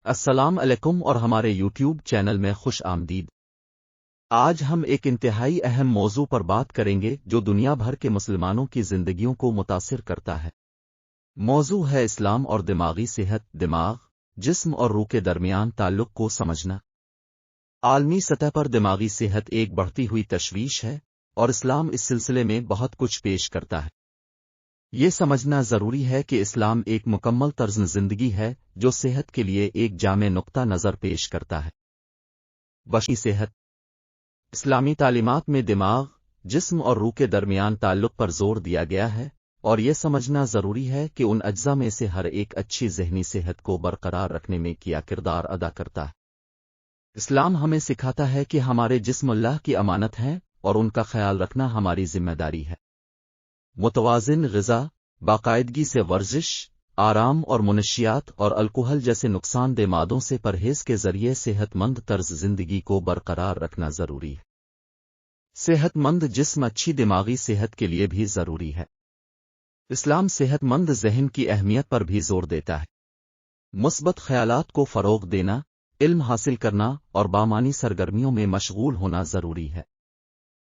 السلام علیکم اور ہمارے یوٹیوب چینل میں خوش آمدید۔ آج ہم ایک انتہائی اہم موضوع پر بات کریں گے جو دنیا بھر کے مسلمانوں کی زندگیوں کو متاثر کرتا ہے۔ موضوع ہے اسلام اور دماغی صحت، دماغ، جسم اور روح کے درمیان تعلق کو سمجھنا۔ عالمی سطح پر دماغی صحت ایک بڑھتی ہوئی تشویش ہے اور اسلام اس سلسلے میں بہت کچھ پیش کرتا ہے۔ یہ سمجھنا ضروری ہے کہ اسلام ایک مکمل طرز زندگی ہے جو صحت کے لیے ایک جامع نقطہ نظر پیش کرتا ہے۔ بشری صحت۔ اسلامی تعلیمات میں دماغ، جسم اور روح کے درمیان تعلق پر زور دیا گیا ہے اور یہ سمجھنا ضروری ہے کہ ان اجزاء میں سے ہر ایک اچھی ذہنی صحت کو برقرار رکھنے میں کیا کردار ادا کرتا ہے۔ اسلام ہمیں سکھاتا ہے کہ ہمارے جسم اللہ کی امانت ہیں اور ان کا خیال رکھنا ہماری ذمہ داری ہے۔ متوازن غذا، باقاعدگی سے ورزش، آرام اور منشیات اور الکحل جیسے نقصان دہ مادوں سے پرہیز کے ذریعے صحت مند طرز زندگی کو برقرار رکھنا ضروری ہے۔ صحت مند جسم اچھی دماغی صحت کے لیے بھی ضروری ہے۔ اسلام صحت مند ذہن کی اہمیت پر بھی زور دیتا ہے۔ مثبت خیالات کو فروغ دینا، علم حاصل کرنا اور بامانی سرگرمیوں میں مشغول ہونا ضروری ہے۔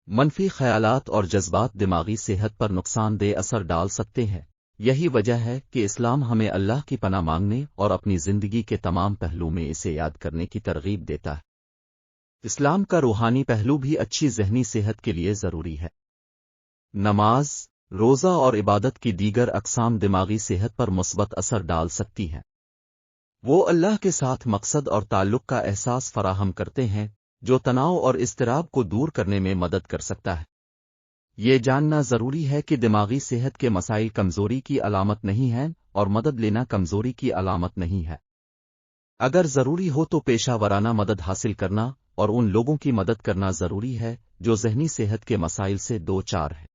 منفی خیالات اور جذبات دماغی صحت پر نقصان دہ اثر ڈال سکتے ہیں۔ یہی وجہ ہے کہ اسلام ہمیں اللہ کی پناہ مانگنے اور اپنی زندگی کے تمام پہلو میں اسے یاد کرنے کی ترغیب دیتا ہے۔ اسلام کا روحانی پہلو بھی اچھی ذہنی صحت کے لیے ضروری ہے۔ نماز، روزہ اور عبادت کی دیگر اقسام دماغی صحت پر مثبت اثر ڈال سکتی ہیں۔ وہ اللہ کے ساتھ مقصد اور تعلق کا احساس فراہم کرتے ہیں جو تناؤ اور اضطراب کو دور کرنے میں مدد کر سکتا ہے۔ یہ جاننا ضروری ہے کہ دماغی صحت کے مسائل کمزوری کی علامت نہیں ہیں اور مدد لینا کمزوری کی علامت نہیں ہے۔ اگر ضروری ہو تو پیشہ ورانہ مدد حاصل کرنا اور ان لوگوں کی مدد کرنا ضروری ہے جو ذہنی صحت کے مسائل سے دوچار ہیں۔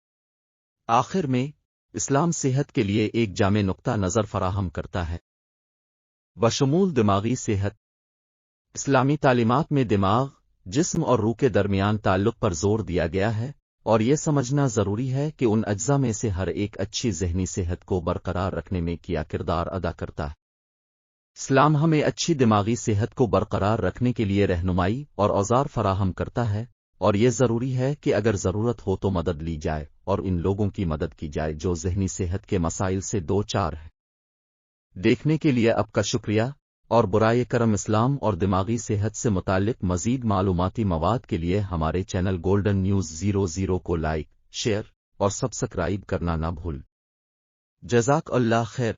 آخر میں، اسلام صحت کے لیے ایک جامع نقطہ نظر فراہم کرتا ہے، بشمول دماغی صحت۔ اسلامی تعلیمات میں دماغ، جسم اور روح کے درمیان تعلق پر زور دیا گیا ہے اور یہ سمجھنا ضروری ہے کہ ان اجزاء میں سے ہر ایک اچھی ذہنی صحت کو برقرار رکھنے میں کیا کردار ادا کرتا ہے۔ اسلام ہمیں اچھی دماغی صحت کو برقرار رکھنے کے لیے رہنمائی اور اوزار فراہم کرتا ہے اور یہ ضروری ہے کہ اگر ضرورت ہو تو مدد لی جائے اور ان لوگوں کی مدد کی جائے جو ذہنی صحت کے مسائل سے دوچار ہیں۔ دیکھنے کے لیے آپ کا شکریہ اور برائے کرم۔ اسلام اور دماغی صحت سے متعلق مزید معلوماتی مواد کے لیے ہمارے چینل گولڈن نیوز 00 کو لائک، شیئر اور سبسکرائب کرنا نہ بھول۔ جزاک اللہ خیر۔